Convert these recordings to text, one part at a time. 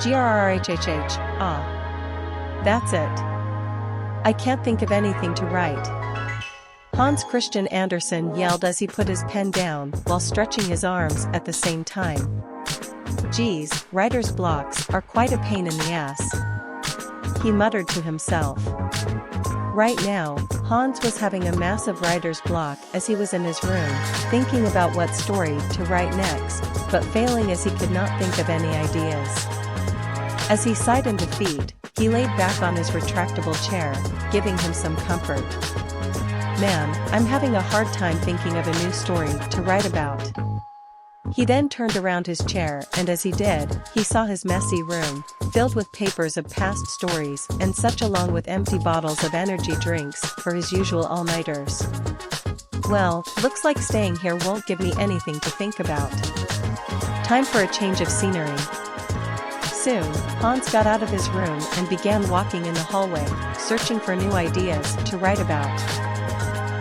Grrrhhh. Ah. That's it. I can't think of anything to write. Hans Christian Andersen yelled as he put his pen down while stretching his arms at the same time. Geez, writer's blocks are quite a pain in the ass, he muttered to himself. Right now, Hans was having a massive writer's block as he was in his room, thinking about what story to write next, but failing as he could not think of any ideas. As he sighed in defeat, he laid back on his retractable chair, giving him some comfort. Man, I'm having a hard time thinking of a new story to write about. He then turned around his chair, and as he did, he saw his messy room, filled with papers of past stories and such, along with empty bottles of energy drinks for his usual all-nighters. Well, looks like staying here won't give me anything to think about. Time for a change of scenery. Soon, Hans got out of his room and began walking in the hallway, searching for new ideas to write about.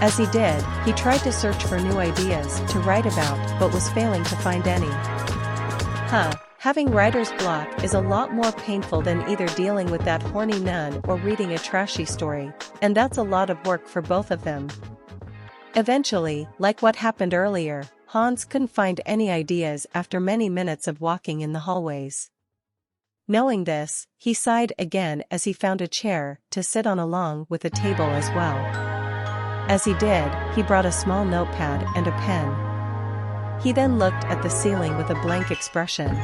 As he did, he tried to search for new ideas to write about but was failing to find any. Having writer's block is a lot more painful than either dealing with that horny nun or reading a trashy story, and that's a lot of work for both of them. Eventually, like what happened earlier, Hans couldn't find any ideas after many minutes of walking in the hallways. Knowing this, he sighed again as he found a chair to sit on along with a table as well. As he did, he brought a small notepad and a pen. He then looked at the ceiling with a blank expression.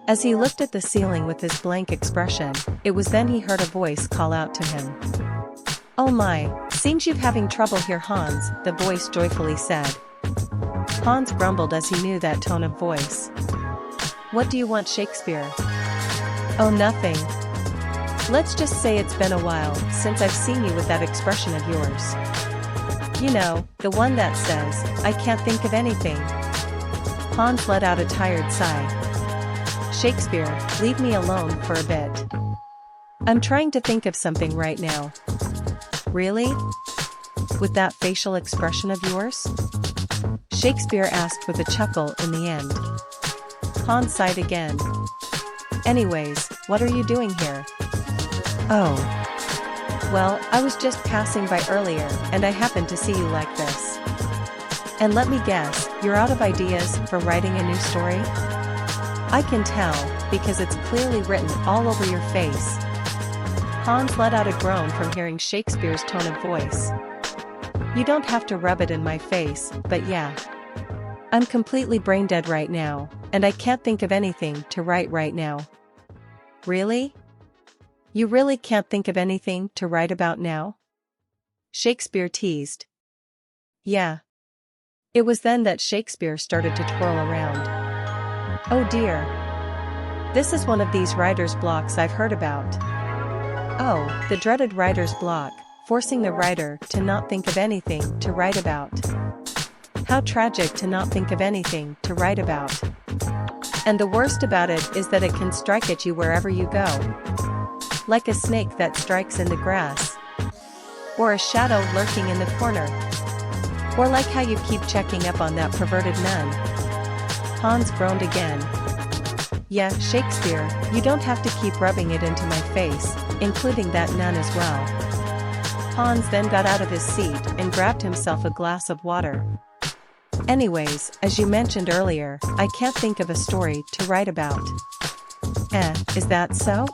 As he looked at the ceiling with his blank expression, it was then he heard a voice call out to him. "Oh my, seems you've having trouble here, Hans," the voice joyfully said. Hans grumbled as he knew that tone of voice. "What do you want, Shakespeare?" "Oh, nothing. Let's just say it's been a while since I've seen you with that expression of yours. You know, the one that says, 'I can't think of anything.'" Hans let out a tired sigh. "Shakespeare, leave me alone for a bit. I'm trying to think of something right now." "Really? With that facial expression of yours?" Shakespeare asked with a chuckle in the end. Hans sighed again. "Anyways, what are you doing here?" "Oh. Well, I was just passing by earlier, and I happened to see you like this. And let me guess, you're out of ideas for writing a new story?" "I can tell, because it's clearly written all over your face." Hans let out a groan from hearing Shakespeare's tone of voice. "You don't have to rub it in my face, but yeah. I'm completely brain dead right now, and I can't think of anything to write right now." "Really? You really can't think of anything to write about now?" Shakespeare teased. "Yeah." It was then that Shakespeare started to twirl around. "Oh dear. This is one of these writer's blocks I've heard about." Oh, the dreaded writer's block, forcing the writer to not think of anything to write about. How tragic to not think of anything to write about. And the worst about it is that it can strike at you wherever you go. Like a snake that strikes in the grass. Or a shadow lurking in the corner. Or like how you keep checking up on that perverted nun. Hans groaned again. "Yeah, Shakespeare, you don't have to keep rubbing it into my face, including that nun as well." Hans then got out of his seat and grabbed himself a glass of water. "Anyways, as you mentioned earlier, I can't think of a story to write about." Is that so?"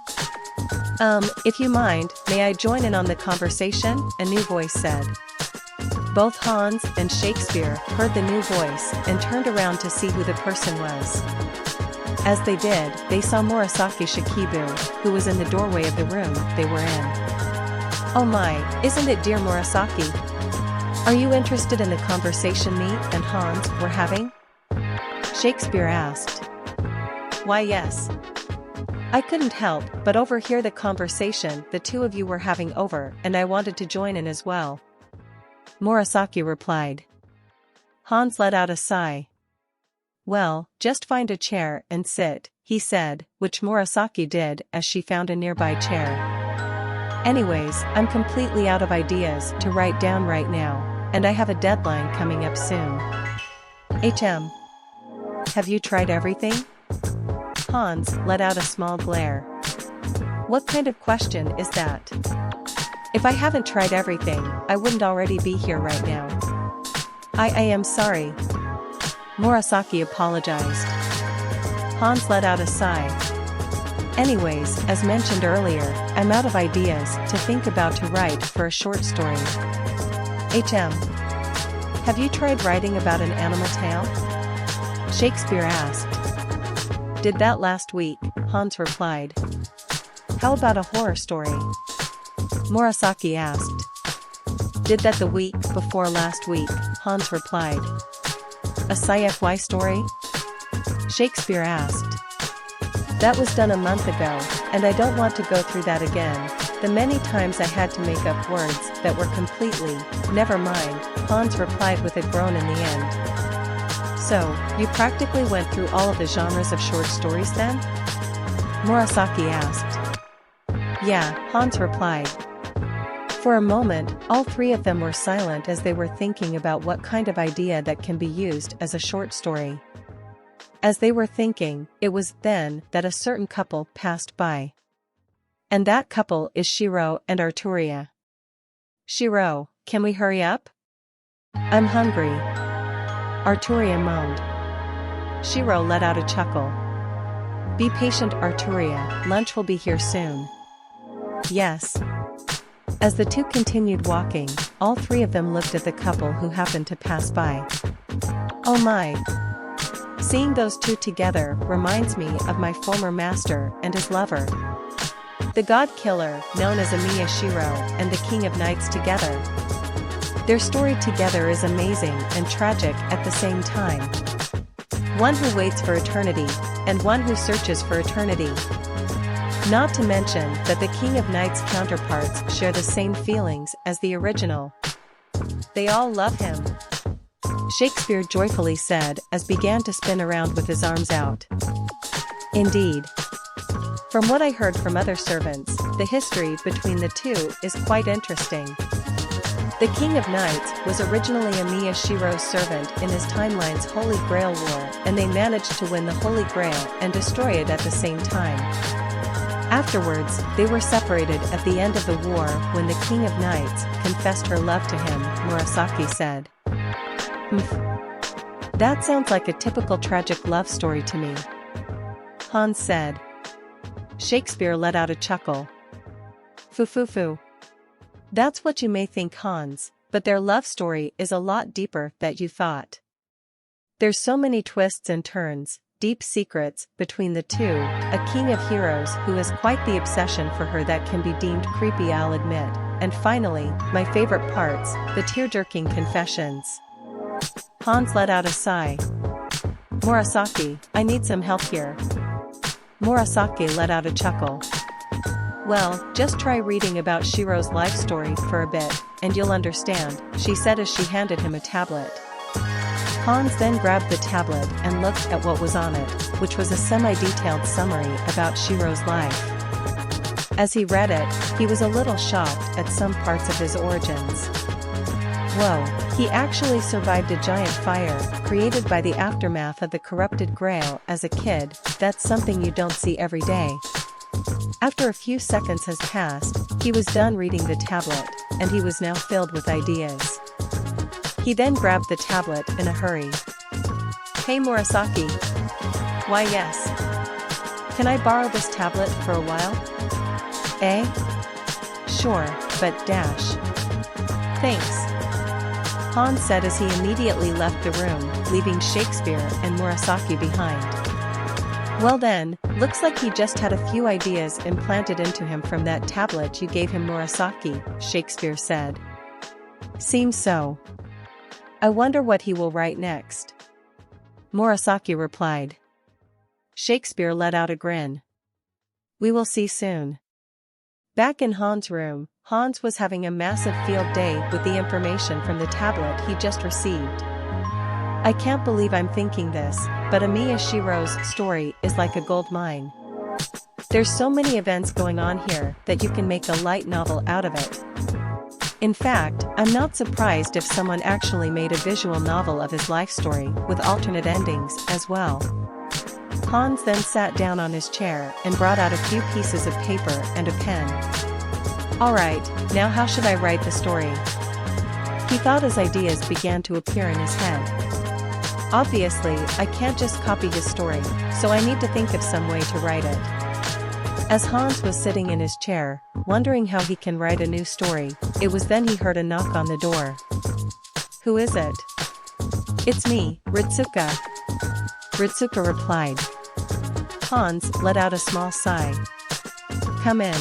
If you mind, may I join in on the conversation?" a new voice said. Both Hans and Shakespeare heard the new voice and turned around to see who the person was. As they did, they saw Murasaki Shikibu, who was in the doorway of the room they were in. "Oh my, isn't it dear Murasaki? Are you interested in the conversation me and Hans were having?" Shakespeare asked. "Why yes. I couldn't help but overhear the conversation the two of you were having over, and I wanted to join in as well," Murasaki replied. Hans let out a sigh. "Well, just find a chair and sit," he said, which Murasaki did as she found a nearby chair. "Anyways, I'm completely out of ideas to write down right now, and I have a deadline coming up soon." "Have you tried everything?" Hans let out a small glare. What kind of question is that? If I haven't tried everything, I wouldn't already be here right now. I am sorry. Murasaki apologized. Hans let out a sigh. Anyways, as mentioned earlier, I'm out of ideas to think about to write for a short story. Have you tried writing about an animal tale? Shakespeare asked. Did that last week, Hans replied. How about a horror story? Murasaki asked. Did that the week before last week, Hans replied. A sci-fi story? Shakespeare asked. That was done a month ago, and I don't want to go through that again. The many times I had to make up words that were completely, never mind, Hans replied with a groan in the end. So, you practically went through all of the genres of short stories then? Murasaki asked. Yeah, Hans replied. For a moment, all three of them were silent as they were thinking about what kind of idea that can be used as a short story. As they were thinking, it was then that a certain couple passed by. And that couple is Shirou and Arturia. Shirou, can we hurry up? I'm hungry. Arturia moaned. Shirou let out a chuckle. Be patient, Arturia, lunch will be here soon. Yes. As the two continued walking, all three of them looked at the couple who happened to pass by. Oh my! Seeing those two together reminds me of my former master and his lover. The god killer, known as Emiya Shirou, and the king of nights together. Their story together is amazing and tragic at the same time. One who waits for eternity, and one who searches for eternity. Not to mention that the King of Nights counterparts share the same feelings as the original. They all love him. Shakespeare joyfully said as began to spin around with his arms out. Indeed. From what I heard from other servants, the history between the two is quite interesting. The King of Nights was originally Emiya Shirou's servant in his timeline's Holy Grail War, and they managed to win the Holy Grail and destroy it at the same time. Afterwards, they were separated at the end of the war when the King of Nights confessed her love to him, Murasaki said. That sounds like a typical tragic love story to me. Hans said. Shakespeare let out a chuckle. Foo. That's what you may think, Hans, but their love story is a lot deeper than you thought. There's so many twists and turns, deep secrets between the two, a king of heroes who has quite the obsession for her that can be deemed creepy, I'll admit, and finally, my favorite parts, the tear-jerking confessions. Hans let out a sigh. Murasaki, I need some help here. Murasaki let out a chuckle. Well, just try reading about Shirou's life story for a bit, and you'll understand, she said as she handed him a tablet. Hans then grabbed the tablet and looked at what was on it, which was a semi-detailed summary about Shirou's life. As he read it, he was a little shocked at some parts of his origins. Whoa, he actually survived a giant fire, created by the aftermath of the corrupted Grail as a kid. That's something you don't see every day. After a few seconds has passed, he was done reading the tablet, and he was now filled with ideas. He then grabbed the tablet in a hurry. Hey Murasaki. Why yes. Can I borrow this tablet for a while? Eh? Sure, but dash. Thanks. Hans said as he immediately left the room, leaving Shakespeare and Murasaki behind. Well then, looks like he just had a few ideas implanted into him from that tablet you gave him, Murasaki, Shakespeare said. Seems so. I wonder what he will write next. Murasaki replied. Shakespeare let out a grin. We will see soon. Back in Hans' room, Hans was having a massive field day with the information from the tablet he just received. I can't believe I'm thinking this, but Emiya Shirou's story is like a gold mine. There's so many events going on here that you can make a light novel out of it. In fact, I'm not surprised if someone actually made a visual novel of his life story with alternate endings as well. Hans then sat down on his chair and brought out a few pieces of paper and a pen. Alright, now how should I write the story? He thought as ideas began to appear in his head. Obviously, I can't just copy his story, so I need to think of some way to write it. As Hans was sitting in his chair, wondering how he can write a new story, it was then he heard a knock on the door. Who is it? It's me, Ritsuka. Ritsuka replied. Hans let out a small sigh. Come in.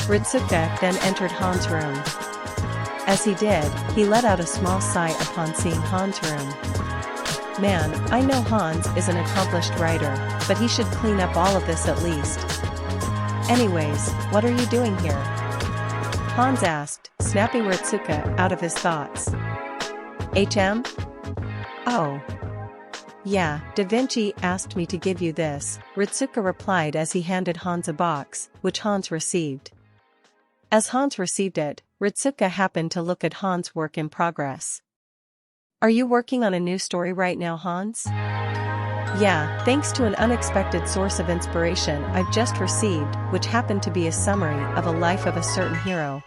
Ritsuka then entered Hans' room. As he did, he let out a small sigh upon seeing Hans' room. Man, I know Hans is an accomplished writer, but he should clean up all of this at least. Anyways, what are you doing here? Hans asked, snapping Ritsuka out of his thoughts. Oh. Yeah, Da Vinci asked me to give you this, Ritsuka replied as he handed Hans a box, which Hans received. As Hans received it, Ritsuka happened to look at Hans' work in progress. Are you working on a new story right now, Hans? Yeah, thanks to an unexpected source of inspiration I've just received, which happened to be a summary of a life of a certain hero.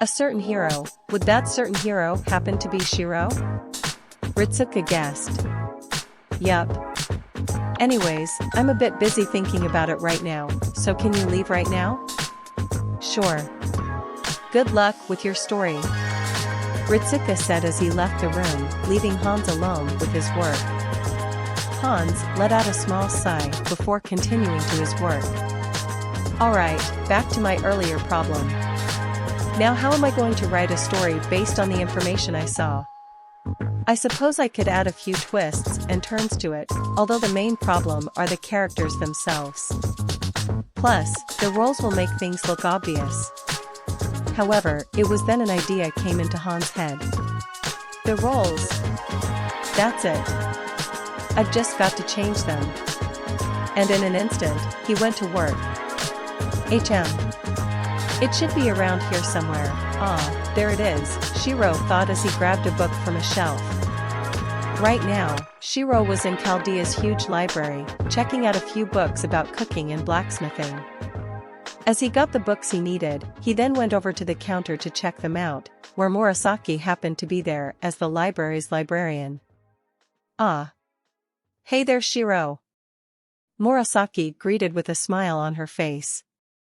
A certain hero? Would that certain hero happen to be Shirou? Ritsuka guessed. Yup. Anyways, I'm a bit busy thinking about it right now, so can you leave right now? Sure. Good luck with your story. Ritsuka said as he left the room, leaving Hans alone with his work. Hans let out a small sigh before continuing to his work. Alright, back to my earlier problem. Now how am I going to write a story based on the information I saw? I suppose I could add a few twists and turns to it, although the main problem are the characters themselves. Plus, the roles will make things look obvious. However, it was then an idea came into Hans' head. The roles. That's it. I've just got to change them. And in an instant, he went to work. It should be around here somewhere. Ah, there it is, Shirou thought as he grabbed a book from a shelf. Right now, Shirou was in Chaldea's huge library, checking out a few books about cooking and blacksmithing. As he got the books he needed, he then went over to the counter to check them out, where Murasaki happened to be there as the library's librarian. Ah. Hey there, Shirou. Murasaki greeted with a smile on her face.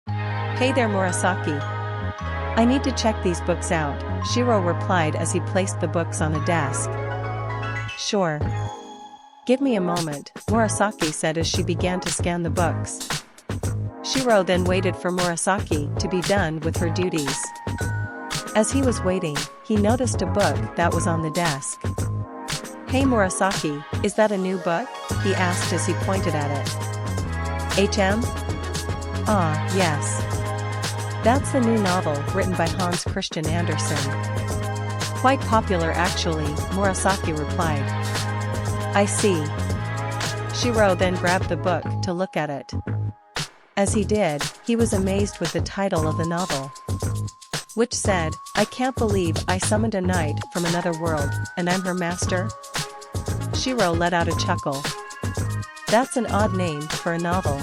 Hey there, Murasaki. I need to check these books out, Shirou replied as he placed the books on a desk. Sure. Give me a moment, Murasaki said as she began to scan the books. Shirou then waited for Murasaki to be done with her duties. As he was waiting, he noticed a book that was on the desk. Hey Murasaki, is that a new book? He asked as he pointed at it. Ah, yes. That's the new novel written by Hans Christian Andersen. Quite popular actually, Murasaki replied. I see. Shirou then grabbed the book to look at it. As he did, he was amazed with the title of the novel, which said, I can't believe I summoned a knight from another world, and I'm her master? Shirou let out a chuckle. That's an odd name for a novel.